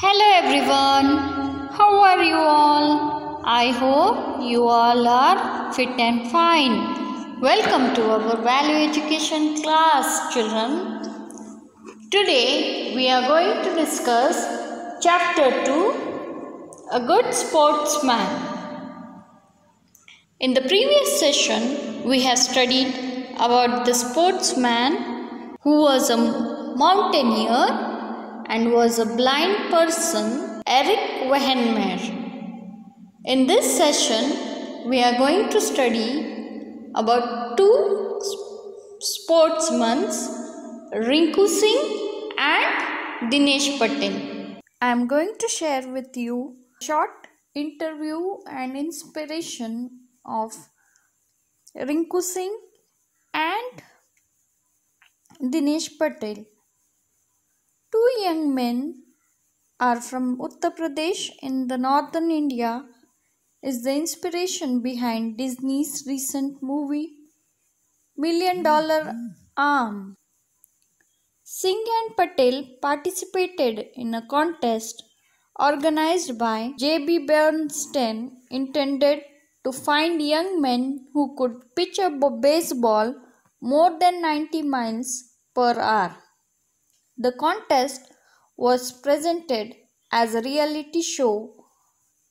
Hello everyone, how are you all? I hope you all are fit and fine. Welcome to our value education class, children. Today we are going to discuss chapter 2, A Good Sportsman. In the previous session, we have studied about the sportsman who was a mountaineer and was a blind person, Eric Wehenmeyer. In this session, we are going to study about two sportsmen, Rinku Singh and Dinesh Patel. I am going to share with you a short interview and inspiration of Rinku Singh and Dinesh Patel. Two young men are from Uttar Pradesh in the northern India is the inspiration behind Disney's recent movie $1 Million Arm. Singh and Patel participated in a contest organized by J.B. Bernstein intended to find young men who could pitch a baseball more than 90 miles per hour. The contest was presented as a reality show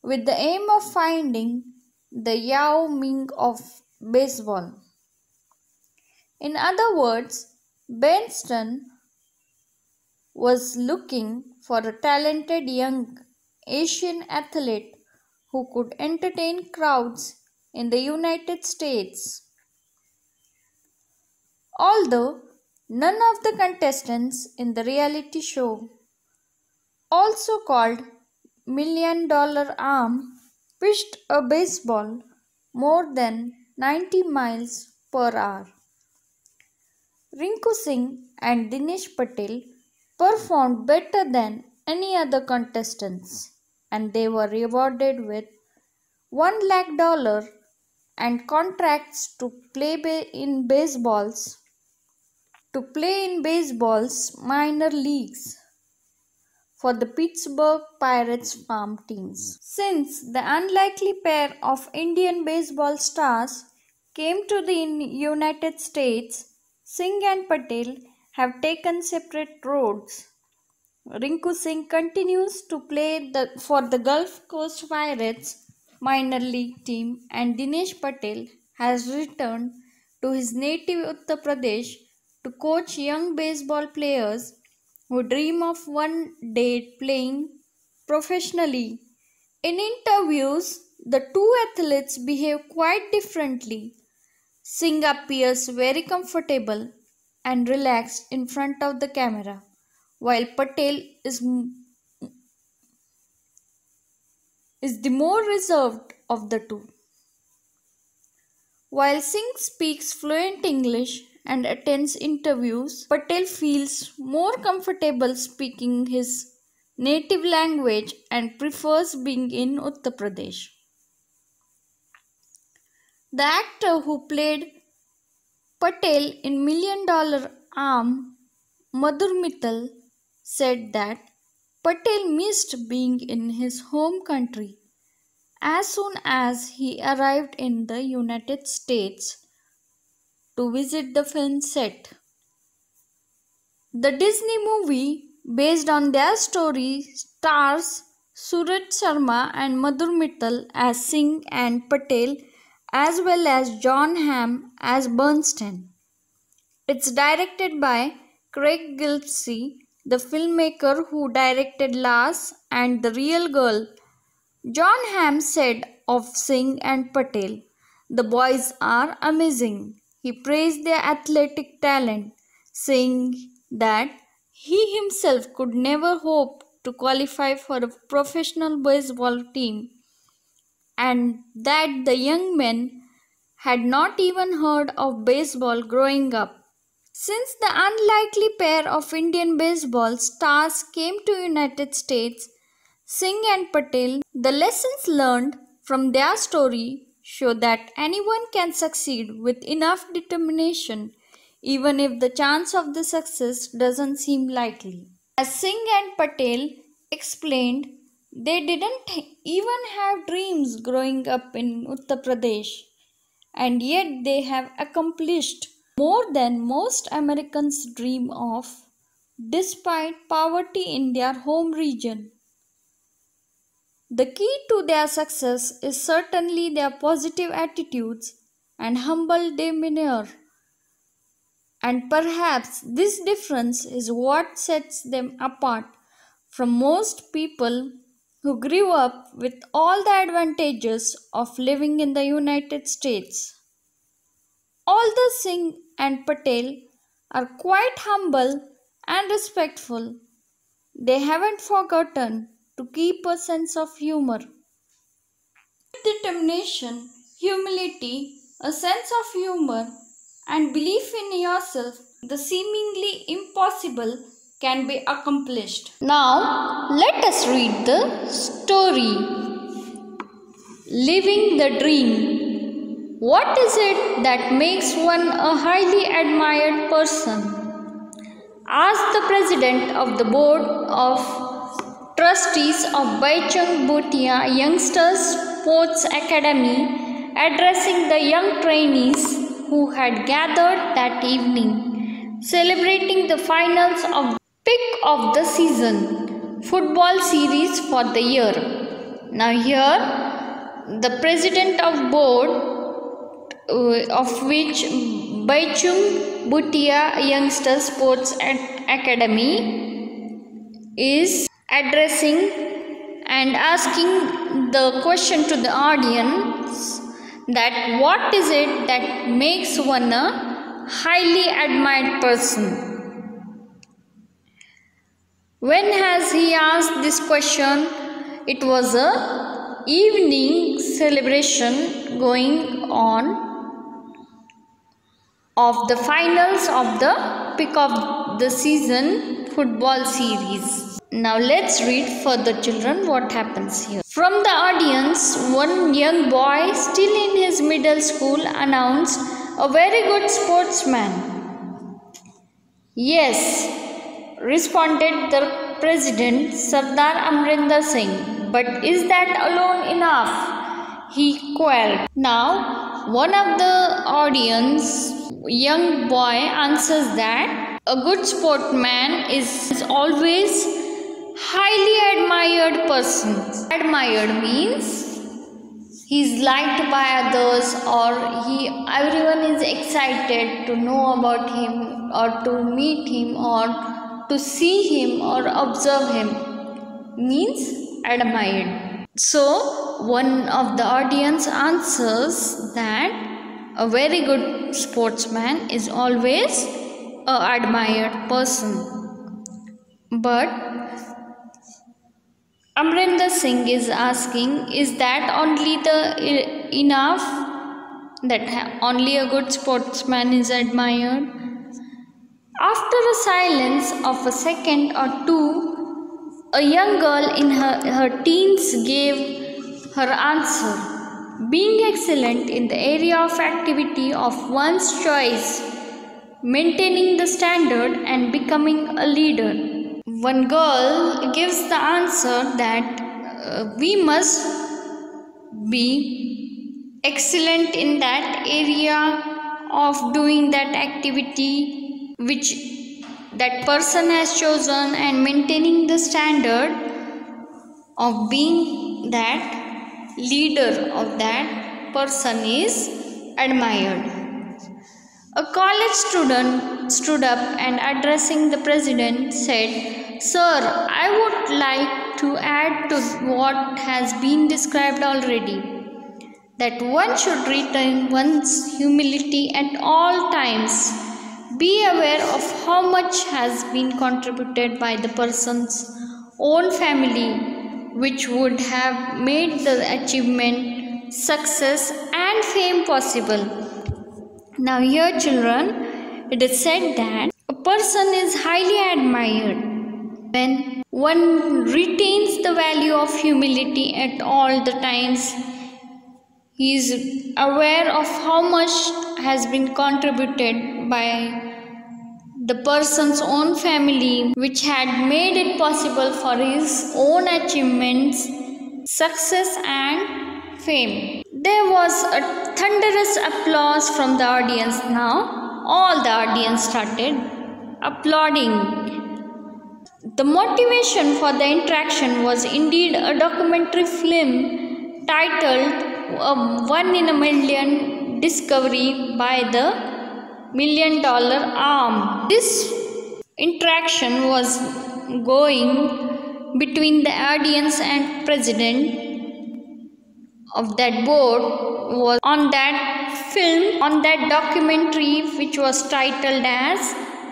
with the aim of finding the Yao Ming of baseball. In other words, Bernstein was looking for a talented young Asian athlete who could entertain crowds in the United States. Although none of the contestants in the reality show, also called $1 Million Arm, pitched a baseball more than 90 miles per hour. Rinku Singh and Dinesh Patel performed better than any other contestants, and they were rewarded with $1 lakh and contracts to play in baseball's minor leagues for the Pittsburgh Pirates farm teams. Since the unlikely pair of Indian baseball stars came to the United States, Singh and Patel have taken separate roads. Rinku Singh continues to play for the Gulf Coast Pirates minor league team, and Dinesh Patel has returned to his native Uttar Pradesh to coach young baseball players who dream of one day playing professionally. In interviews, the two athletes behave quite differently. Singh appears very comfortable and relaxed in front of the camera, while Patel is the more reserved of the two. While Singh speaks fluent English and attends interviews, Patel feels more comfortable speaking his native language and prefers being in Uttar Pradesh. The actor who played Patel in $1 Million Arm, Madhur Mittal, said that Patel missed being in his home country as soon as he arrived in the United States to visit the film set. The Disney movie, based on their story, stars Suraj Sharma and Madhur Mittal as Singh and Patel, as well as John Hamm as Bernstein. It's directed by Craig Gillespie, the filmmaker who directed Lass and The Real Girl. John Hamm said of Singh and Patel, "The boys are amazing." He praised their athletic talent, saying that he himself could never hope to qualify for a professional baseball team, and that the young men had not even heard of baseball growing up. Since the unlikely pair of Indian baseball stars came to United States, Singh and Patel, the lessons learned from their story show that anyone can succeed with enough determination, even if the chance of the success doesn't seem likely. As Singh and Patel explained they didn't even have dreams growing up in Uttar Pradesh, and yet they have accomplished more than most Americans dream of, despite poverty in their home region. The key to their success is certainly their positive attitudes and humble demeanor, and perhaps this difference is what sets them apart from most people who grew up with all the advantages of living in the United States. Although Singh and Patel are quite humble and respectful, they haven't forgotten to keep a sense of humor. Determination, humility, a sense of humor, and belief in yourself, the seemingly impossible can be accomplished. Now, let us read the story Living the Dream. What is it that makes one a highly admired person? Asked the president of the board of trustees of Baichung Bhutia Youngsters Sports Academy, addressing the young trainees who had gathered that evening, celebrating the finals of pick of the season football series for the year. Now here the president of board of which Baichung Bhutia Youngsters Sports Academy is addressing and asking the question to the audience that what is it that makes one a highly admired person. When has he asked this question? It was a evening celebration going on of the finals of the pick of the season football series. Now let's read further, children, what happens here. From the audience, one young boy still in his middle school announced, "A very good sportsman." "Yes," responded the president, Sardar Amrinder Singh. "But is that alone enough?" he queried. Now, one of the audience young boy answers that a good sportsman is always highly admired person. Admired means he is liked by others, or everyone is excited to know about him or to meet him or to see him or observe him, means admired. So one of the audience answers that a very good sportsman is always a admired person. But Amrinder Singh is asking, is that only enough? That only a good sportsman is admired? After a silence of a second or two, a young girl in her teens gave her answer. Being excellent in the area of activity of one's choice, maintaining the standard and becoming a leader. One girl gives the answer that we must be excellent in that area of doing that activity which that person has chosen and maintaining the standard of being that leader of that person is admired. A college student stood up and addressing the president said, "Sir, I would like to add to what has been described already, that one should retain one's humility at all times. Be aware of how much has been contributed by the person's own family, which would have made the achievement, success and fame possible." Now here, children, it is said that a person is highly admired when one retains the value of humility at all the times. He is aware of how much has been contributed by the person's own family, which had made it possible for his own achievements, success, and fame. There was a thunderous applause from the audience. Now, all the audience started applauding. The motivation for the interaction was indeed a documentary film titled A One in a Million Discovery by the $1 Million Arm. This interaction was going between the audience and president of that board was on that film, on that documentary, which was titled as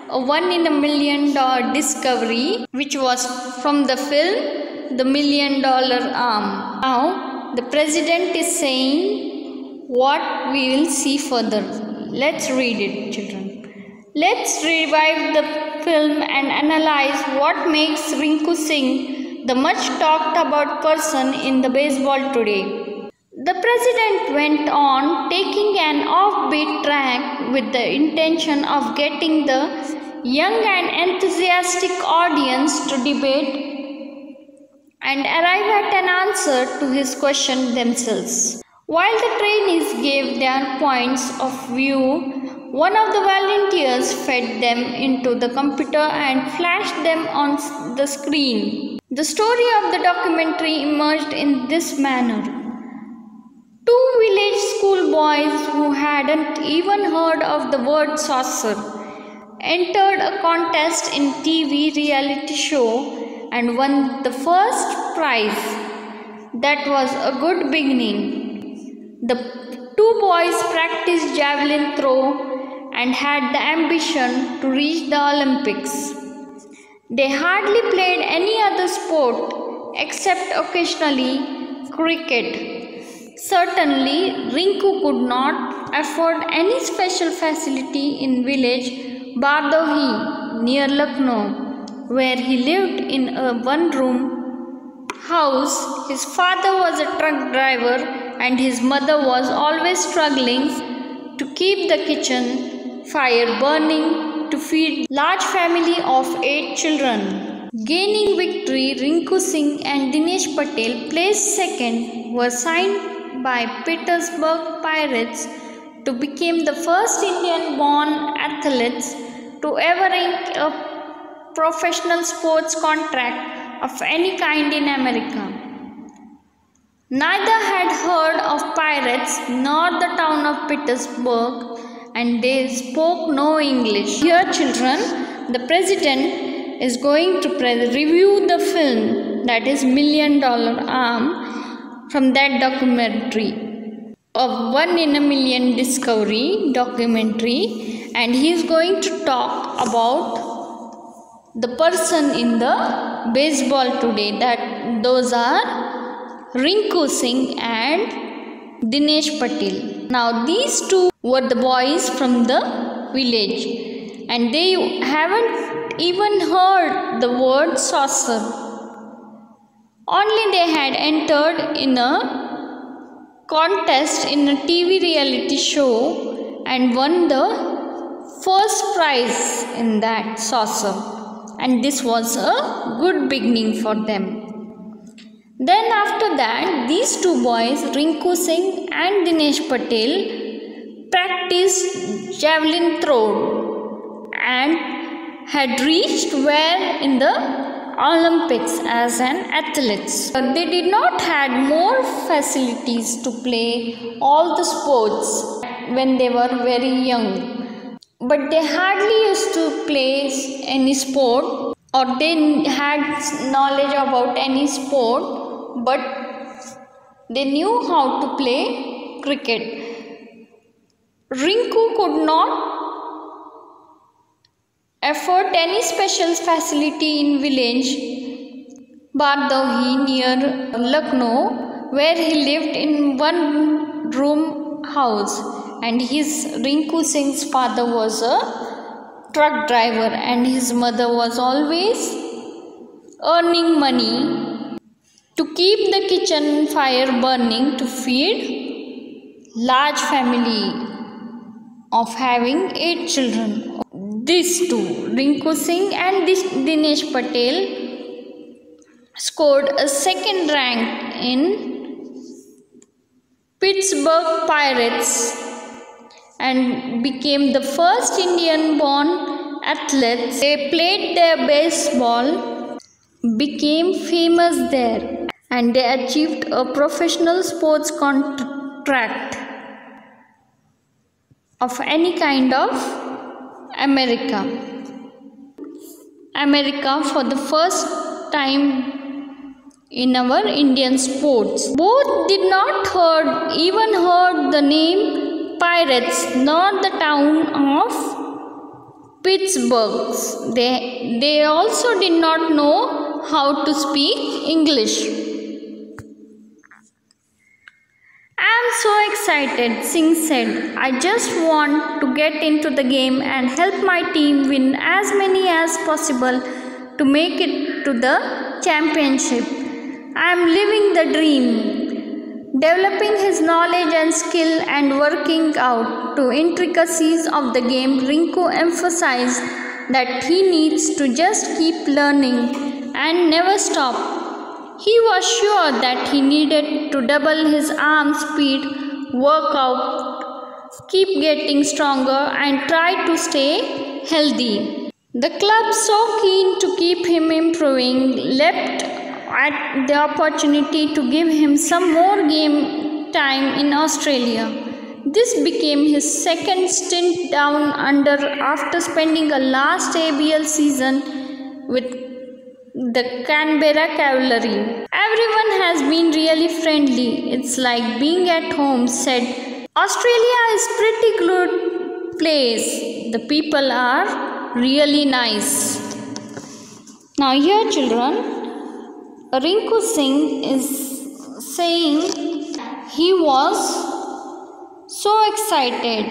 A One in a Million Discovery, which was from the film The $1 Million Arm. Now the president is saying what we will see further. Let's read it, children. Let's revive the film and analyze what makes Rinku Singh the much talked about person in the baseball today. The president went on, taking an offbeat track with the intention of getting the young and enthusiastic audience to debate and arrive at an answer to his question themselves. While the trainees gave their points of view, one of the volunteers fed them into the computer and flashed them on the screen. The story of the documentary emerged in this manner. Two village schoolboys who hadn't even heard of the word saucer entered a contest in TV reality show and won the first prize. That was a good beginning. The two boys practiced javelin throw and had the ambition to reach the Olympics. They hardly played any other sport except occasionally cricket. Certainly, Rinku could not afford any special facility in village Bardohi near Lucknow, where he lived in a one-room house. His father was a truck driver and his mother was always struggling to keep the kitchen fire burning to feed large family of 8 children. Gaining victory, Rinku Singh and Dinesh Patel, placed second, were signed by Petersburg Pirates to become the first Indian-born athletes to ever ink a professional sports contract of any kind in America. Neither had heard of Pirates nor the town of Petersburg, and they spoke no English. Here, children, the president is going to review the film, that is $1 Million Arm, from that documentary of One in a Million Discovery documentary, and he is going to talk about the person in the baseball today, that those are Rinku Singh and Dinesh Patel. Now these two were the boys from the village and they haven't even heard the word saucer. Only they had entered in a contest in a TV reality show and won the first prize in that saucer, and this was a good beginning for them. Then after that, these two boys, Rinku Singh and Dinesh Patel, practiced javelin throw and had reached where in the Olympics as an athletes. They did not had more facilities to play all the sports when they were very young, but they hardly used to play any sport, or they had knowledge about any sport, but they knew how to play cricket. Rinku could not afford any special facility in village Bardohi near Lucknow, where he lived in one room house, and his Rinku Singh's father was a truck driver and his mother was always earning money to keep the kitchen fire burning to feed large family of having 8 children. These two, Rinku Singh and Dinesh Patel, scored a second rank in Pittsburgh Pirates and became the first Indian-born athletes. They played their baseball, became famous there, and they achieved a professional sports contract of any kind of America for the first time in our Indian sports. Both did not even heard the name Pirates nor the town of Pittsburgh. They also did not know how to speak English. "I'm so excited," Singh said. "I just want to get into the game and help my team win as many as possible to make it to the championship. I'm living the dream." Developing his knowledge and skill and working out to intricacies of the game, Rinku emphasized that he needs to just keep learning and never stop. He was sure that he needed to double his arm speed, work out, keep getting stronger, and try to stay healthy. The club, so keen to keep him improving, leapt at the opportunity to give him some more game time in Australia. This became his second stint down under after spending a last ABL season with the Canberra Cavalry. "Everyone has been really friendly. It's like being at home," said. "Australia is pretty good place. The people are really nice." Now here, children, Rinku Singh is saying he was so excited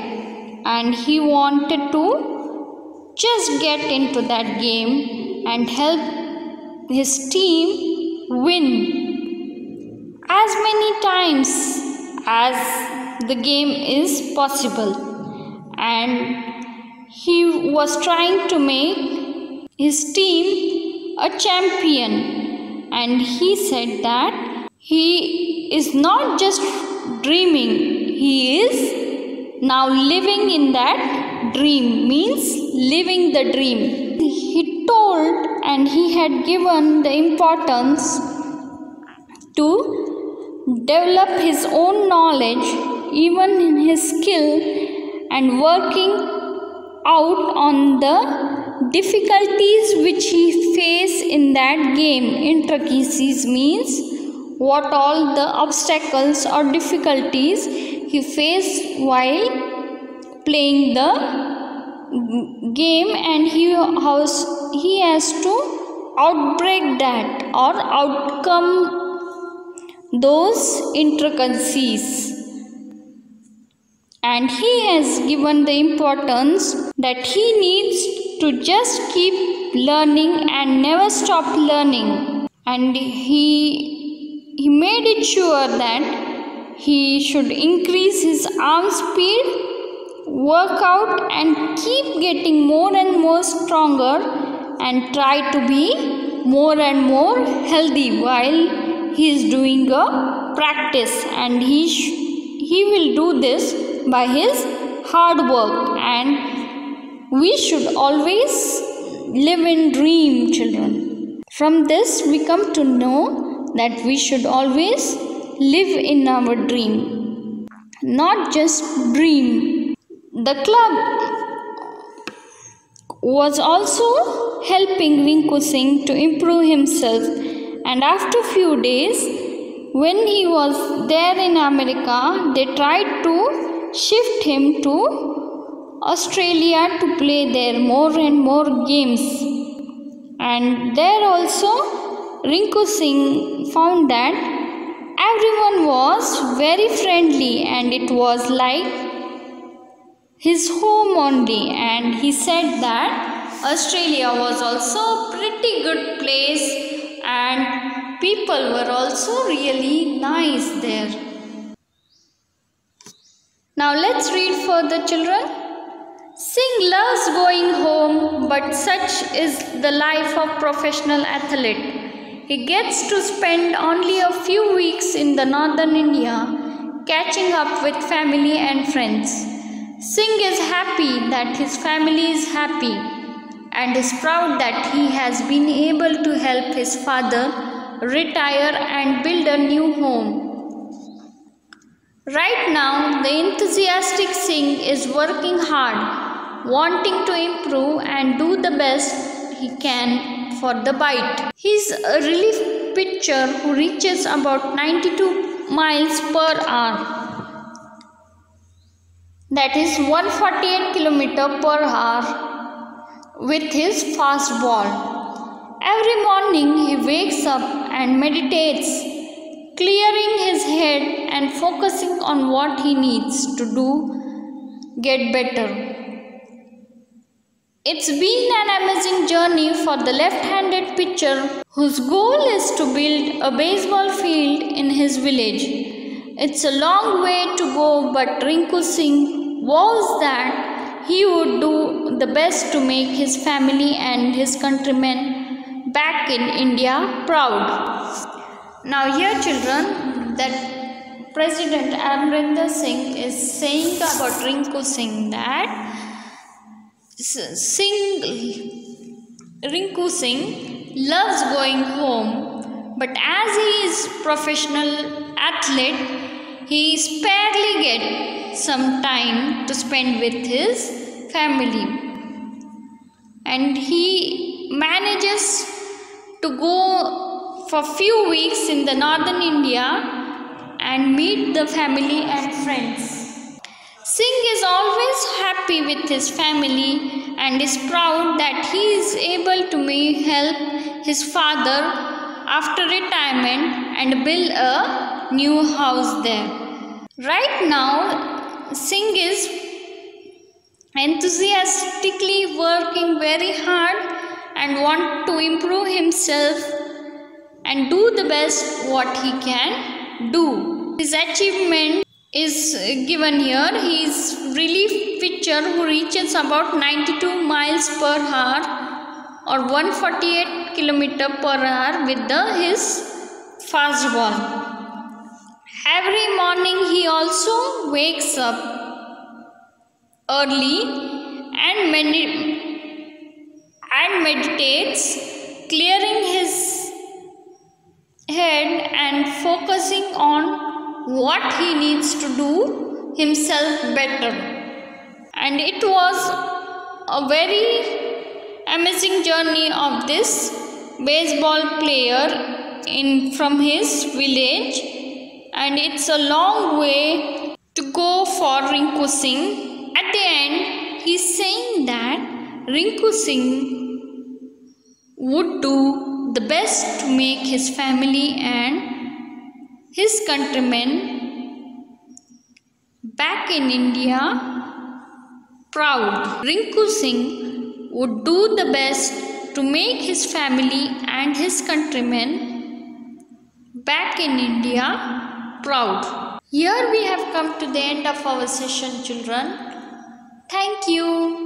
and he wanted to just get into that game and help his team win as many times as the game is possible, and he was trying to make his team a champion. And he said that he is not just dreaming, he is now living in that dream, means living the dream. He told and he had given the importance to develop his own knowledge, even in his skill, and working out on the difficulties which he faced in that game. Intricacies means what all the obstacles or difficulties he faced while playing the game, and he has to outbreak that or outcome those intricacies. And he has given the importance that he needs to just keep learning and never stop learning. And he made it sure that he should increase his arm speed, work out, and keep getting more and more stronger, and try to be more and more healthy while he is doing a practice. And he will do this by his hard work. And we should always live in dream, children. From this we come to know that we should always live in our dream, not just dream. The club was also helping Rinku Singh to improve himself, and after few days when he was there in America, they tried to shift him to Australia to play there more and more games. And there also Rinku Singh found that everyone was very friendly and it was like his home only. And he said that Australia was also a pretty good place and people were also really nice there. Now let's read further, children. Singh loves going home, but such is the life of professional athlete. He gets to spend only a few weeks in the northern India, catching up with family and friends. Singh is happy that his family is happy and is proud that he has been able to help his father retire and build a new home. Right now, the enthusiastic Singh is working hard, wanting to improve and do the best he can for the bite. He's a relief pitcher who reaches about 92 miles per hour. That is 148 km per hour with his fast ball. Every morning he wakes up and meditates, clearing his head and focusing on what he needs to do get better. It's been an amazing journey for the left-handed pitcher whose goal is to build a baseball field in his village. It's a long way to go, but Rinku Singh vows that he would do the best to make his family and his countrymen back in India proud. Now here children, that President Amrinder Singh is saying about Rinku Singh that Rinku Singh loves going home, but as he is professional athlete, he sparely gets some time to spend with his family, and he manages to go for few weeks in the northern India and meet the family and friends. Singh is always happy with his family and is proud that he is able to help his father after retirement and build a new house there. Right now, Singh is enthusiastically working very hard and want to improve himself and do the best what he can do. His achievement is given here. He is relief pitcher who reaches about 92 miles per hour or 148 km per hour with his fast ball. Every morning he also wakes up early and meditates, clearing his head and focusing on what he needs to do himself better. And it was a very amazing journey of this baseball player from his village, and it's a long way to go for Rinku Singh. At the end, he's saying that Rinku Singh would do the best to make his family and his countrymen back in India proud. Rinku Singh would do the best to make his family and his countrymen back in India proud. Here we have come to the end of our session, children. Thank you.